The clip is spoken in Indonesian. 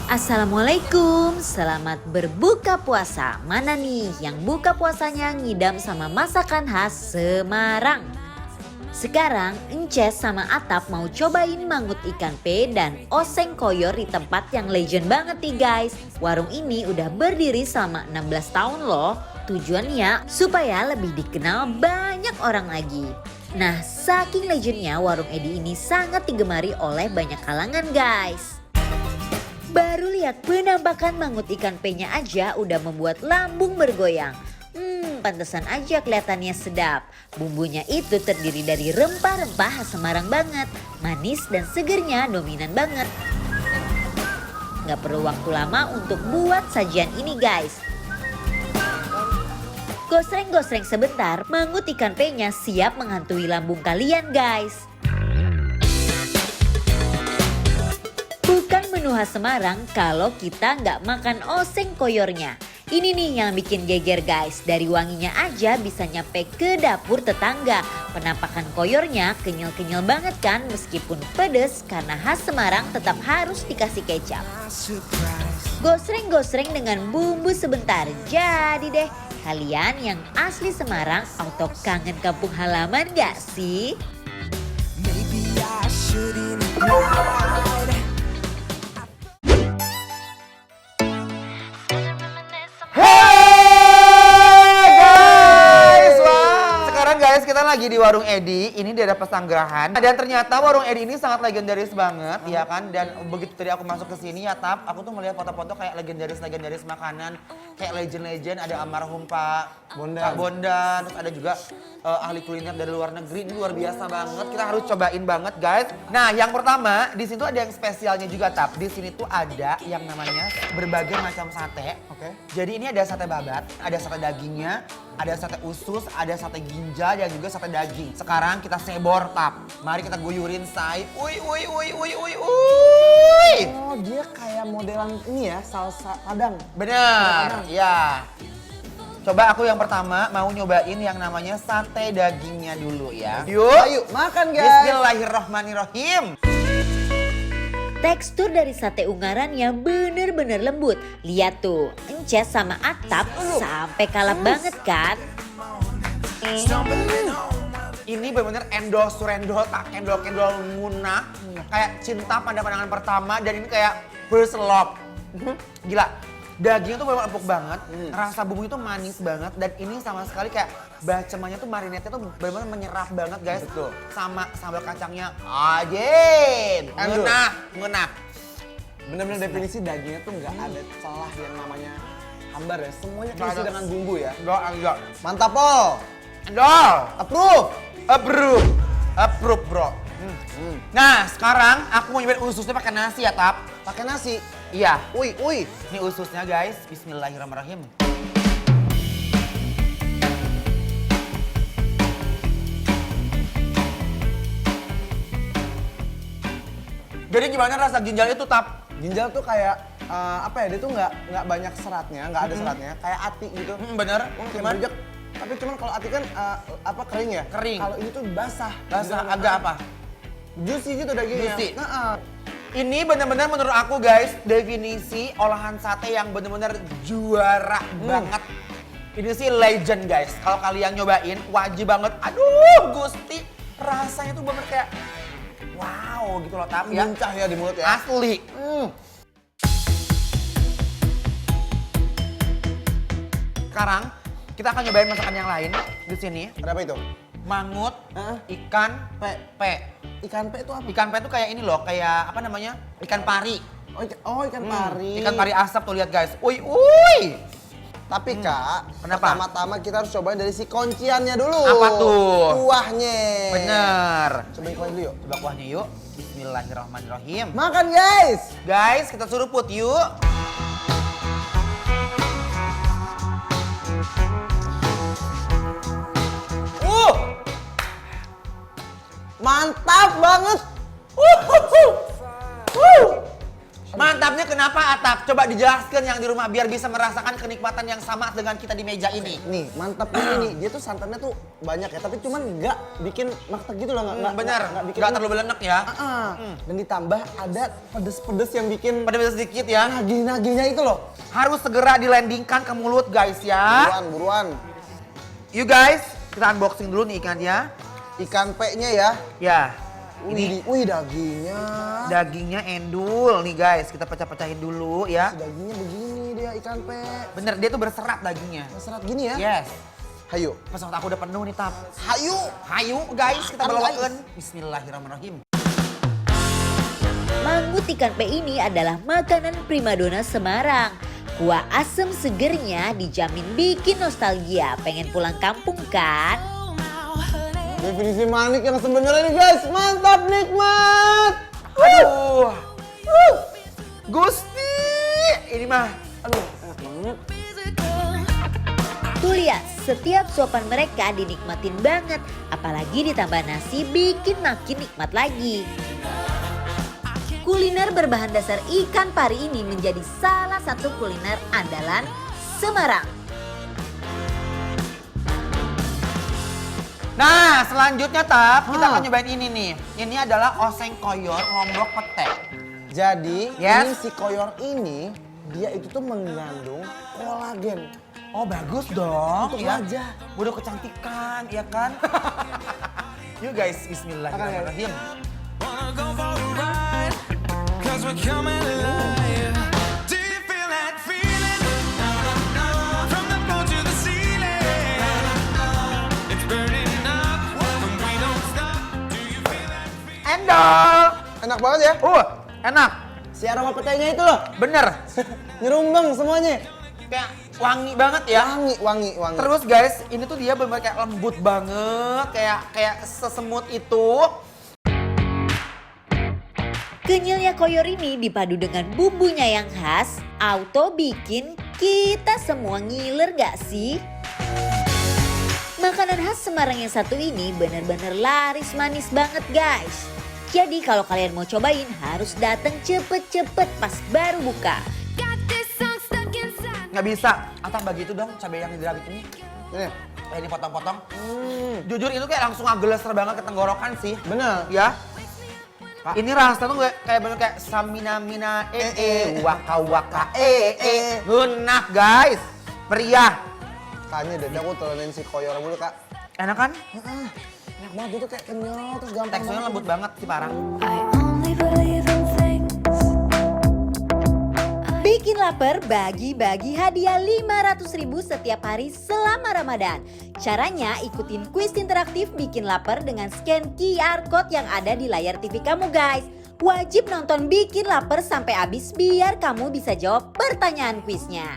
Assalamualaikum, selamat berbuka puasa. Mana nih yang buka puasanya ngidam sama masakan khas Semarang? Sekarang Ences sama Atap mau cobain mangut ikan pe dan oseng koyor di tempat yang legend banget nih guys. Warung ini udah berdiri selama 16 tahun loh. Tujuannya supaya lebih dikenal banyak orang lagi. Nah, saking legendnya warung Edi ini sangat digemari oleh banyak kalangan guys. Baru lihat penampakan mangut ikan pe-nya aja udah membuat lambung bergoyang. Pantesan aja kelihatannya sedap. Bumbunya itu terdiri dari rempah-rempah khas Semarang banget. Manis dan segernya dominan banget. Gak perlu waktu lama untuk buat sajian ini guys. Gosreng-gosreng sebentar, mangut ikan pe-nya siap menghantui lambung kalian guys. Bukan menu khas Semarang kalau kita nggak makan oseng koyornya. Ini nih yang bikin geger guys. Dari wanginya aja bisa nyampe ke dapur tetangga. Penampakan koyornya kenyal-kenyal banget kan meskipun pedes karena khas Semarang tetap harus dikasih kecap. Gosreng-gosreng dengan bumbu sebentar. Jadi deh, kalian yang asli Semarang auto kangen kampung halaman gak sih? Kita lagi di warung Edi, ini di daerah Pesanggerahan. Dan ternyata warung Edi ini sangat legendaris banget, ya kan? Dan begitu tadi aku masuk ke sini ya Tap, aku tuh melihat foto-foto kayak legendaris makanan, kayak legend-legend. Ada almarhum Pak Bondan, terus ada juga ahli kuliner dari luar negeri. Ini luar biasa banget, kita harus cobain banget guys. Nah yang pertama, di sini tuh ada yang spesialnya juga Tap. Di sini tuh ada yang namanya berbagai macam sate. Oke. Jadi ini ada sate babat, ada sate dagingnya, ada sate usus, ada sate ginjal, dan juga sate daging. Sekarang kita sebor Tap. Mari kita guyurin say. Uy. Oh dia kayak modelan ini ya, salsa Padang. Bener, ya. Coba aku yang pertama mau nyobain yang namanya sate dagingnya dulu ya. Yuk. Ayo makan guys. Bismillahirrahmanirrahim. Tekstur dari sate ungarannya bener-bener lembut. Lihat tuh, Ences sama Atap sampai kalap banget kan? Ini bener-bener endol surendol, tak kendol-kendol nguna. Kayak cinta pada pandangan pertama dan ini kayak first love. Gila, dagingnya tuh bener-bener empuk banget. Rasa bumbunya tuh manis banget dan ini sama sekali kayak bacemannya tuh marinetnya tuh bener-bener menyerap banget guys. Betul. Sama sambal kacangnya ajin. Ngena. Bener-bener definisi dagingnya tuh nggak ada celah yang namanya hambar ya. Semuanya terisi dengan bumbu ya. Enggak. Mantap Pol. Endol. Approve Bro. Nah sekarang aku mau nyobain ususnya pakai nasi ya Tap. Pakai nasi. Iya. Uy. Ini ususnya guys. Bismillahirrahmanirrahim. Jadi gimana rasa ginjal itu Tap? Ginjal tuh kayak apa ya? Dia tuh nggak banyak seratnya, nggak ada seratnya. Kayak ati gitu. Bener. Cuman tapi cuman kalau ati kan kering ya? Kering. Kalau ini tuh basah. Agak apa? Juicy gitu dagingnya. Juicy. Ini bener-bener menurut aku guys, definisi olahan sate yang bener-bener juara banget. Ini sih legend guys. Kalau kalian nyobain, wajib banget. Aduh Gusti, rasanya tuh bener kayak wow gitu loh Tap ya. Lincah ya di mulut ya. Asli. Sekarang kita akan nyobain masakan yang lain di sini. Ada apa itu? Mangut, ikan pe. Ikan pe itu apa? Ikan pe itu kayak ini loh, kayak apa namanya? Ikan pari. Ikan pari. Ikan pari asap tuh lihat guys. Uy. Tapi Kak, kenapa? pertama-tama kita harus cobain dari si kunciannya dulu. Apa tuh? Kuahnya. Bener. Cobain kuahnya dulu yuk. Coba kuahnya yuk. Bismillahirrahmanirrahim. Makan guys. Guys, kita suruput yuk. Mantap banget. Mantapnya kenapa Atap? Coba dijelaskan yang di rumah biar bisa merasakan kenikmatan yang sama dengan kita di meja ini. Nih, mantapnya ini, dia tuh santannya tuh banyak ya, tapi cuman nggak bikin maktek gitu loh, nggak Bener, nggak bikin nggak terlalu belenek ya. Dan ditambah ada pedes-pedes yang bikin Pada sedikit ya. nagih-nagihnya itu loh. Harus segera dilandingkan ke mulut guys ya. Buruan. You guys, kita unboxing dulu nih ikannya. Ikan pe-nya ya. Ya, Wih, dagingnya. dagingnya endul nih guys. Kita pecah-pecahin dulu ya. Dagingnya begini dia ikan pe. Bener, dia tuh berserat dagingnya. Serat gini ya. Yes. Hayu. Pesawat aku udah penuh nih Tap. Hayu. Hayu guys, kita Makan, bawakan. guys. Bismillahirrahmanirrahim. Mangut ikan pe ini adalah makanan primadona Semarang. Kuah asem segernya dijamin bikin nostalgia. Pengen pulang kampung kan? Definisi manik yang sebenarnya nih guys. Mantap, nikmat. Aduh. Gusti. Ini mah. Aduh, enak banget. Tuh lihat, setiap suapan mereka dinikmatin banget. Apalagi ditambah nasi bikin makin nikmat lagi. Kuliner berbahan dasar ikan pari ini menjadi salah satu kuliner andalan Semarang. Nah, selanjutnya Tap, kita akan nyobain ini nih. Ini adalah oseng koyor lombok petek. Jadi, Yes. ini si koyor ini dia itu tuh mengandung kolagen. Oh, bagus dong. Untuk ya. wajah. Udah kecantikan, ya kan? Yuk guys, bismillahirrahmanirrahim. Wanna go for a ride, 'cause we're coming alive. Do you feel that feeling? From the floor to the ceiling. It's burning up, and we don't stop. Do you feel that feeling? Endol. Enak banget ya. Enak. Si aroma petainya itu loh. Bener. Nyerumbang semuanya. Kayak wangi banget ya. Wangi. Terus guys, ini tuh dia bener kayak lembut banget, kayak sesemut itu. Kenyalnya koyor ini dipadu dengan bumbunya yang khas, auto bikin kita semua ngiler gak sih? Makanan khas Semarang yang satu ini benar-benar laris manis banget guys. Jadi kalau kalian mau cobain harus datang cepet-cepet pas baru buka. Nggak bisa. Atang bagi itu dong cabai yang digerabit ini. Ini. Kayak dipotong-potong. Jujur itu kayak langsung ngageleser banget ke tenggorokan sih. Bener. Ya. Ini rasa tuh kayak bener kayak samina-mina waka-waka Enak guys. Meriah. Kayaknya deh, aku telenin si koyor dulu kak. Enak kan? Enak banget, dia tuh kayak kenyal, terus gampang Teksturnya lembut banget sih parah. Bikin lapar bagi-bagi hadiah 500.000 setiap hari selama Ramadan. Caranya ikutin kuis interaktif Bikin Lapar dengan scan QR Code yang ada di layar TV kamu guys. Wajib nonton Bikin Lapar sampai habis biar kamu bisa jawab pertanyaan kuisnya.